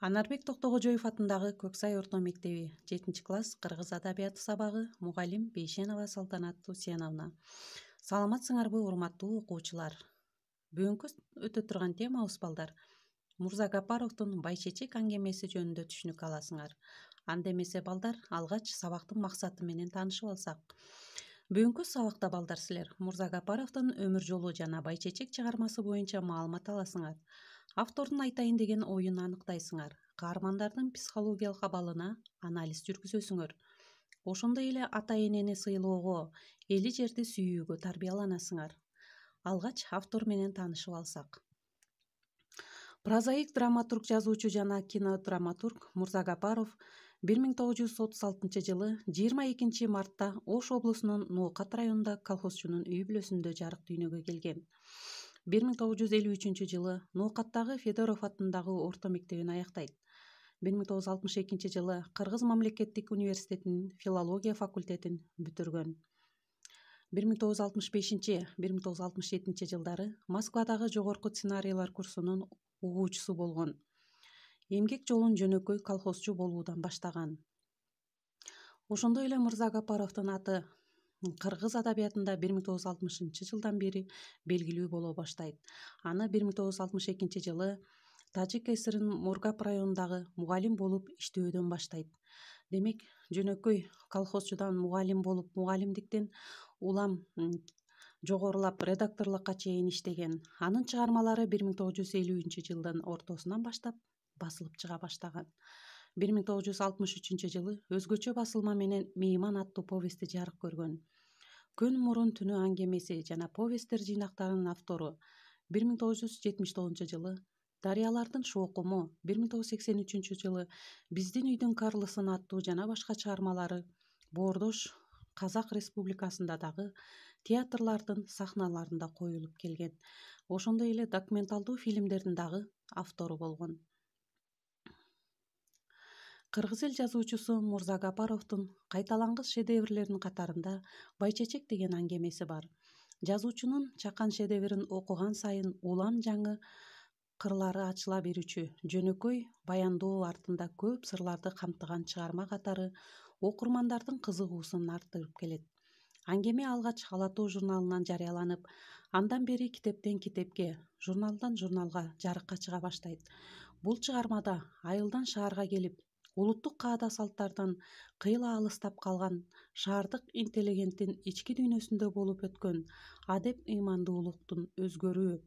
Анарбек Токтогожоев атындагы Көксай орто мектеби 7-класс кыргыз адабияты сабагы мугалим Бейшенова Салтанат Усеновна. Саламатсыңарбы урматтуу окуучулар? Бүгүнкү өтө турган темабыз балдар. Мурза Гапаровдун Байчечек аңгемеси жөнүндө түшүнүк аласыңар. Анда эмесе балдар, алгач сабактын максаты менен таанышып алсак. Бүгүнкү сабакта балдар силер Мурза Гапаровдун өмүр жолу жана Байчечек чыгармасы боюнча маалымат аласыңар. Автордун айтайын деген оюн аныктайсыңар. Каармандардын психологиялык абалына анализ жүргүзөсүңөр. Ошондой эле ата-энени сыйлоого, эли жерди сүйүүгө тарбияланасыңар. Алгач автор менен таанышып алсак. Прозаик драматург, жазуучу жана кинодраматург Мурза Гапаров 1936 жылы 22 мартта Ош облусунун Ноокат районунда колхозчунун үй бүлөсүндө жарык дүйнөгө келген. 1953 жылы Ноокаттагы Федоров атындагы орто мектебин аяктайт. 1962 жылы Кыргыз мамлекеттик университетинин филология факультетин бүтүргөн. 1965-1967 жылдары Москвадагы жогорку сценарийлер курсунун угуучусу болгон. Эмгек жолун жөнөкөй колхозчу болуудан баштаган. Ошондой эле Мурза Гапаровдун аты кыргыз адабиятында 1960 жылдан бери белгилүү боло баштайт. Аны 1962 жылы Тажик ССРнын Мургап районундагы мугалим болуп иштөөдөн баштайт. Демек, жөнөкөй колхозчудан мугалим болуп, мугалимдиктен улам жогорулап редакторлукка чейин иштеген. Анын чыгармалары 1950 жылдын ортосунан баштап басылып чыга баштаган. 1963 жылы өзгөчө басылма менен Мейман аттуу повести жарык көргөн. Күн мурун түнү аңгемеси жана повесттер жыйнактарынын автору. 1979 жылы Дарыялардын шоокуму, 1983 жылы Биздин үйдүн Карлысын аттуу жана башка чыгармалары Боордош Казак Республикасында дагы театрлардын сахналарында коюлуп келген. Ошондой эле документалдуу фильмдердин дагы автору болгон. Кыргыз эл жазуучусу Мурза Гапаровдун кайталангыс шедеврлеринин катарында Байчечек деген аңгемеси бар. Жазуучунун чакан шедеврин окуган сайын улам жаңы кырлары ачыла берүүчү, жөнөкөй баяндоо артында көп сырларды камтыган чыгарма катары окурмандардын кызыгуусун арттырып келет. Аңгеме алгач Ала тоо журналынан жарыяланып, андан бери китептен китепке, журналдан журналга жарыкка чыга баштайт. Бул чыгармада айылдан шаарга келип, улуттук каада салттардан кыйла алыстап калган шаардык интеллигенттин ички дүйнөсүндө болуп өткөн адеп ыймандуулуктун өзгөрүү,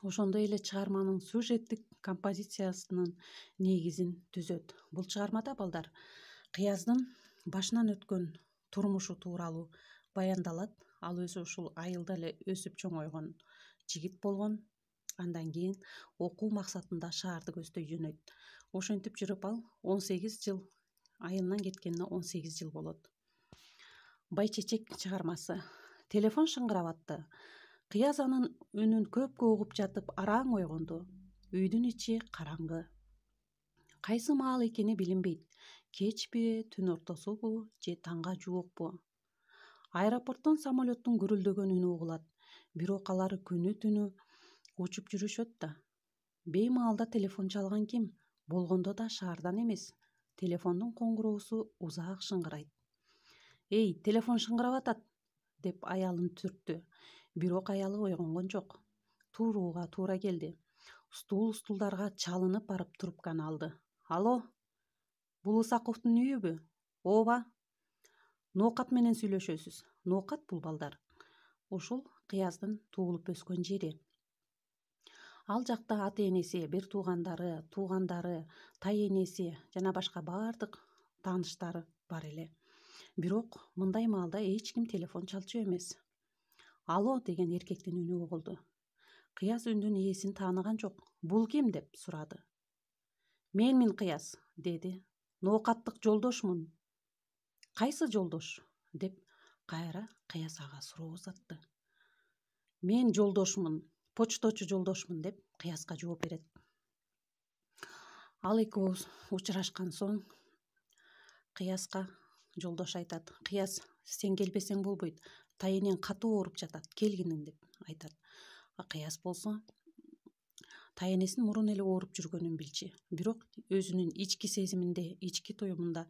ошондой эле чыгарманын сюжеттик композициясынын негизин түзөт. Бул чыгармада балдар Кыяздын башынан өткөн турмушу тууралуу баяндалат. Ал өзү ушул айылда эле өсүп чоңойгон жигит болгон. Андан кийин окуу максатында шаарды көздөй жөнөйт. Ошентип жүрүп ал 18 жыл, айылынан кеткенине 18 жыл болот. Байчечек чыгармасы. Телефон шыңгырап атты. Кыяз анын үнүн көпкө угуп жатып араң ойгонду. Үйдүн ичи караңгы. Кайсы маал экени билинбейт. Кечпи, түн ортосубу же таңга жуукпу. Аэропорттон самолеттун гүрүлдөгөн үнү угулат. Бирок алар күнү-түнү учуп жүрүшөт да. Беймаалда телефон чалган ким? Болгондо да шаардан эмес. Телефондун коңгуроосу узак шыңгырайт. «Эй, телефон шыңгырап атат!» деп аялын түрттү. Бирок аялы ойгонгон жок. Турууга туура келди. Стулдарга чалынып барып трубканы алды. «Алло, бул Исаковдун үйүбү?» «Ооба. Ноокат менен сүйлөшөсүз». Ноокат бул балдар ушул Кыяздын туулуп өскөн жери. Ал жакта ата-энеси, бир туугандары, тай-энеси жана башка бардык тааныштары бар эле. Бирок мындай маалда эч ким телефон чалчу эмес. «Алло» деген эркектин үнү угулду. Кыяз үндүн ээсин тааныган жок. «Бул ким?» деп сурады. «Менмин Кыяз», деди. «Ноокаттык жолдошмун». «Кайсы жолдош?» деп кайра Кыяз ага суроо узатты. «Мен жолдошмун, почточу жолдошмун» деп Кыязга жооп берет. Ал экөөбүз учурашкан соң Кыязга жолдош айтат: «Кыяз, сен келбесең болбойт. Тай-энең катуу ооруп жатат, келгинин» деп айтат. Кыяз болсо таенесин мурун эле ооруп жүргөнүн билчү. Бирок өзүнүн ички сезиминде, ички туюмунда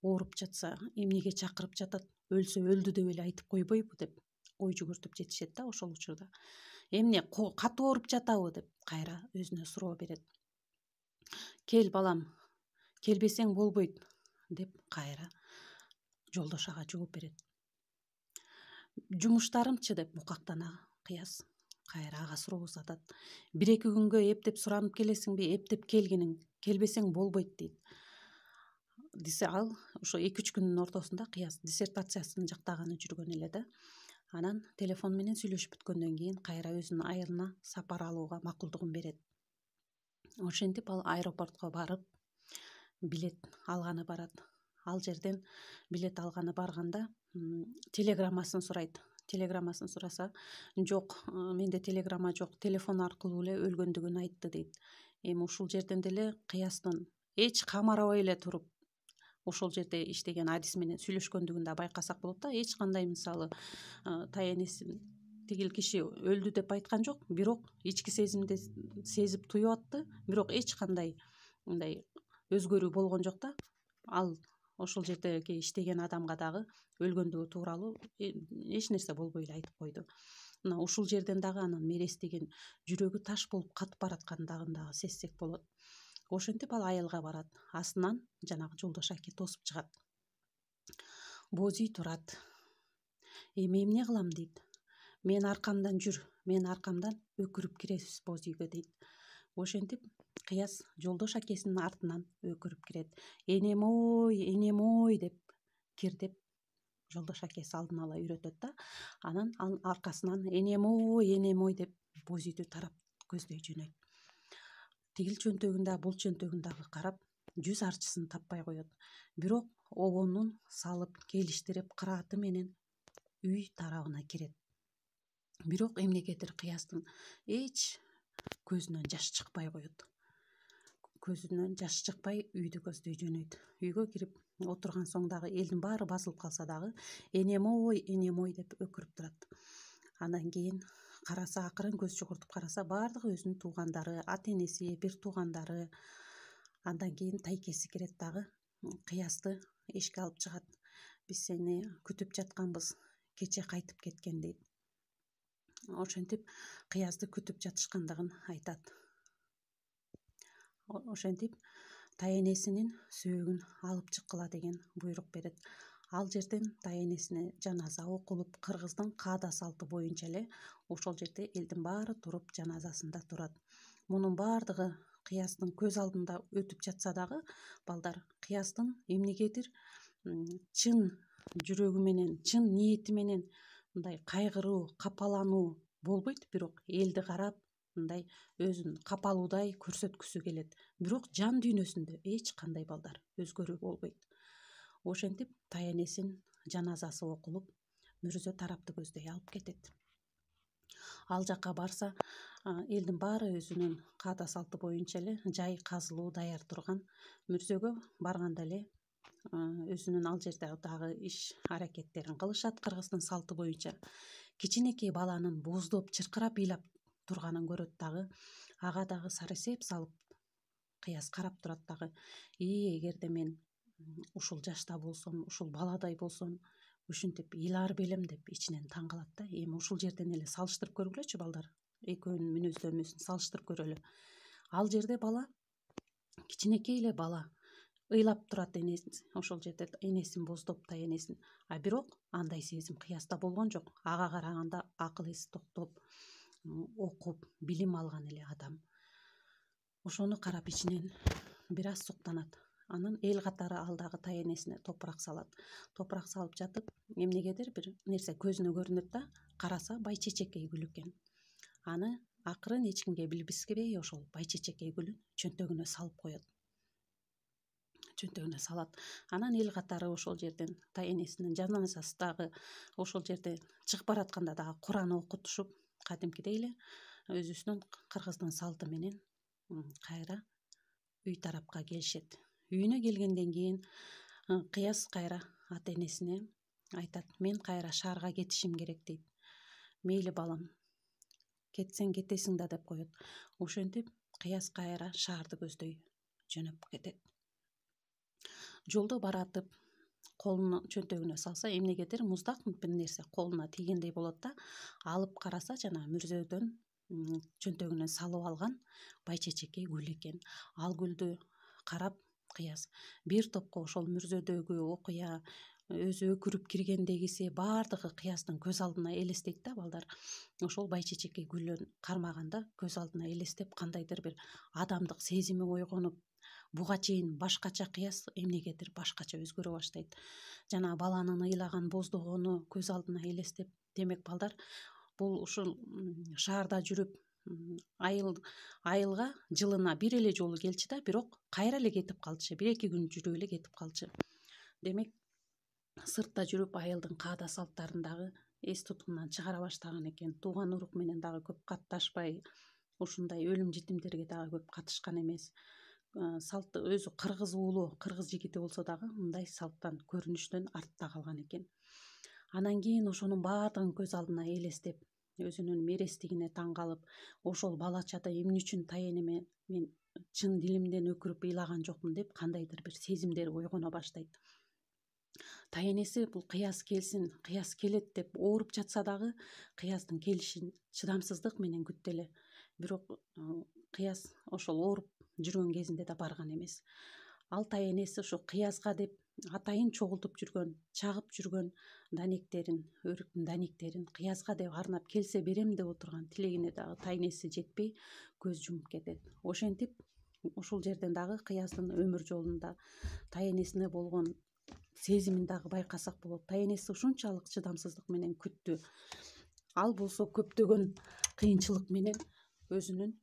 ооруп жатса эмнеге чакырып жатат, өлсө өлдү деп эле айтып койбойбу деп ой жүгүртүп жетишет да ошол учурда. Эмне катуу ооруп жатабы деп кайра өзүнө суроо берет. Кел балам, келбесең болбойт деп кайра жолдош ага жооп берет. Жумуштарымчы деп мукактана Кыяз кайра ага суроо узатат. 1-2 күнгө эптеп суранып келесиңби? Эптеп келгиниң, келбесең болбойт дейт. Десе ал ошо 2-3 күндүн ортосунда Кыяз диссертациясын жактаганы жүргөн эле да. Анан телефон менен сүйлөшүп бүткөндөн кийин кайра өзүнүн айылына сапар алууга макулдугун берет. Ошентип ал аэропортко барып билет алганы барат. Ал жерден билет алганы барганда телеграммасын сурайт. Телеграммасын сураса, жок, менде телеграмма жок, телефон аркылуу эле өлгөндүгүн айтты дейт. Эми ушул жерден деле Кыяздын эч камарабай эле туруп ошол жерде иштеген адис менен сүйлөшкөндүгүн да байкасак болот да. Эч кандай мисалы таенесин тигил киши өлдү деп айткан жок, бирок ички сезимде сезип туюп атты, бирок эч кандай мындай өзгөрүү болгон жок да. Ал ошол жердеги иштеген адамга дагы өлгөндүгү тууралуу эч нерсе болбой эле айтып койду. Мына ушул жерден дагы анын мерестигин жүрөгү таш болуп катып бараткандыгын дагы сезсек болот. Ошентип ал айылга барат. Астынан жанагы жолдош аке тосуп чыгат. Боз үй турат. Эми эмне кылам дейт. Мен аркамдан жүр, мен аркамдан өкүрүп киресиз боз үйгө дейт. Ошентип Кыяз жолдош акесинин артынан өкүрүп кирет. Энем ой деп кир деп жолдош акеси алдын ала үйрөтөт да. Анан аркасынан энем ой деп боз үйдү тарап көздөй жөнөйт. Тигил чөнтөгүн да бул чөнтөгүн дагы карап, жүз арчысын таппай коет. Бирок обонун салып келиштирип кырааты менен үй тарабына кирет. Бирок эмнегедир Кыяздын эч көзүнөн жаш чыкпай коет. Көзүнөн жаш чыкпай үйдү көздөй жөнөйт. Үйгө кирип отурган соң дагы элдин баары басылып калса дагы энем ой деп өкүрүп турат. Андан кийин караса, акырын көз жүгүртүп караса, баардыгы өзүнүн туугандары, ата-энеси, бир туугандары. Андан кийин тайкеси кирет дагы Кыязды эшикке алып чыгат. Биз сени күтүп жатканбыз, кече кайтып кеткен дейт. Ошентип Кыязды күтүп жатышкандыгын айтат. Ошентип таенесинин сөөгүн алып чыккыла деген буйрук берет. Ал жерден таенесине жаназа окулуп, кыргыздын каада салты боюнча эле ошол жерде элдин баары туруп жаназасында турат. Мунун баардыгы Кыяздын көз алдында өтүп жатса дагы, балдар, Кыяздын эмнегедир чын жүрөгү менен, чын ниети менен мындай кайгыруу, капалануу болбойт, бирок элди карап мындай өзүн капалуудай көрсөткүсү келет. Бирок жан дүйнөсүндө эч кандай балдар өзгөрүү болбойт. Ошентип таенесин жаназасы окулуп, мүрзө тарапты көздөй алып кетет. Ал жака барса, элдин баары өзүнүн каада салты боюнча эле жай казылуу даяр турган. Мүрзөгө барганда эле өзүнүн ал жерде дагы иш аракеттерин кылышат кыргыздын салты боюнча. Кичинекей баланын боздоп, чыркырап ыйлап турганын көрөт дагы. Ага дагы сарысеп салып Кыяз карап турат дагы. Эгерде мен ушул жашта болсом, ушул баладай болсом, ушинтип ыйлар белем деп ичинен таң калат да. Эми ушул жерден эле салыштырып көргүлөчү балдар. Экөөнүн мүнөздөмөсүн салыштырып көрөлү. Ал жерде бала, кичинекей эле бала ыйлап турат энеси, ошол жерде энесин боздоп, таенесин. А бирок андай сезим Кыязда болгон жок. Ага караганда акыл эси токтоп, окуп, билим алган эле адам. Ошону карап ичинен бир аз суктанат. Анан эл катары ал дагы таенесине топурак салат. Топурак салып жатып, эмнегедир бир нерсе көзүнө көрүнөт да, караса байчечекей гүл экен. Аны акырын эч кимге билгизбей ошол байчечекей гүлүн чөнтөгүнө салып коет. Чөнтөгүнө салат. Анан эл катары ошол жерден таенесинин жаназасы дагы ошол жерде чыгып баратканда дагы Куран окутушуп, кадимкидей эле өзүбүздүн кыргыздын салты менен кайра үй тарапка келишет. Үйүнө келгенден кийин Кыяз кайра ата-энесине айтат: "Мен кайра шаарга кетишим керек" дейт. "Мейли балам, кетсең кетесиң да" деп коет. Ошентип кыяс кайра шаарды көздөй жөнөп кетет. Жолдо баратып колуну чөнтөгүнө салса, эмнегедир муздак бир нерсе колуна тийгендей болот да, алып караса жана мүрзөдөн чөнтөгүнө салып алган байчечекей гүл экен. Ал гүлдү карап кыяс бир топко ошол мүрзөдөгү окуя, өзү өкүрүп киргендегиси баардыгы кыястын көз алдына элестейт да балдар. Ошол байчечекей гүлөн кармаганда көз алдына элестеп кандайдыр бир адамдык сезими ойгонуп, буга чейин башкача кыяс эмнегедир башкача өзгөрө баштайт. Жана баланын ыйлаган боздогону көз алдына элестеп, демек балдар, бул ушул шаарда жүрүп айылга жылына бир эле жолу келчү да, бирок кайра эле кетип калчу, 1-2 күн жүрүп эле кетип калчу. Демек сыртта жүрүп айылдын каада салттарын дагы эс тутумунан чыгара баштаган экен. Тууган урук менен дагы көп катташпай, ушундай өлүм житимдерге дагы көп катышкан эмес. Салт өзү кыргыз уулу, кыргыз жигити болсо дагы мындай салттан, көрүнүштөн артта калган экен. Анан кийин ошонун баардыгын көз алдына элестеп, өзүнүн мерестигине таң калып, ошол бала чада эмне үчүн тайенеме мен чын дилимден өкүрүп ыйлаган жокмун деп кандайдыр бир сезимдер ойгоно баштайт. Тайенеси бул кыяс келсин, кыяс келет деп ооруп жатса дагы, кыястын келишин чыдамсыздык менен күттү эле. Бирок кыяс ошол ооруп жүргөн кезинде да барган эмес. Ал тайенеси ошо кыязга деп атайын чогултуп жүргөн, чагып жүргөн данектерин, өрүктүн данектерин кыязга деп арнап келсе берем деп отурган тилегине дагы тайенеси жетпей көз жумуп кетет. Ошентип ушул жерден дагы кыяздын өмүр жолунда тайенесине болгон сезимин дагы байкасак болот. Тайенеси ушунчалык чыдамсыздык менен күттү. Ал болсо көптөгөн кыйынчылык менен өзүнүн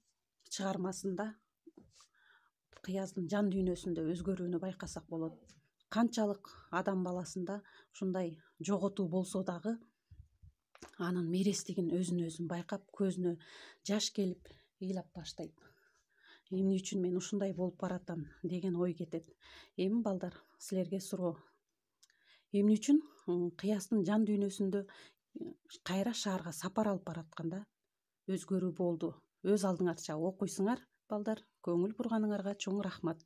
чыгармасында кыяздын жан дүйнөсүндө өзгөрүүнү байкасак болот. Канчалык адам баласында ушундай жоготуу болсо дагы, анын мерестигин өзүн өзүн байкап, көзүнө жаш келип ыйлап баштайт. Эмне үчүн мен ушундай болуп баратам деген ой кетет. Эми балдар, силерге суроо. Эмне үчүн кыястын жан дүйнөсүндө кайра шаарга сапар алып баратканда өзгөрүү болду? Өз алдыңарча окуйсуңар балдар. Көңүл бурганыңарга чоң рахмат.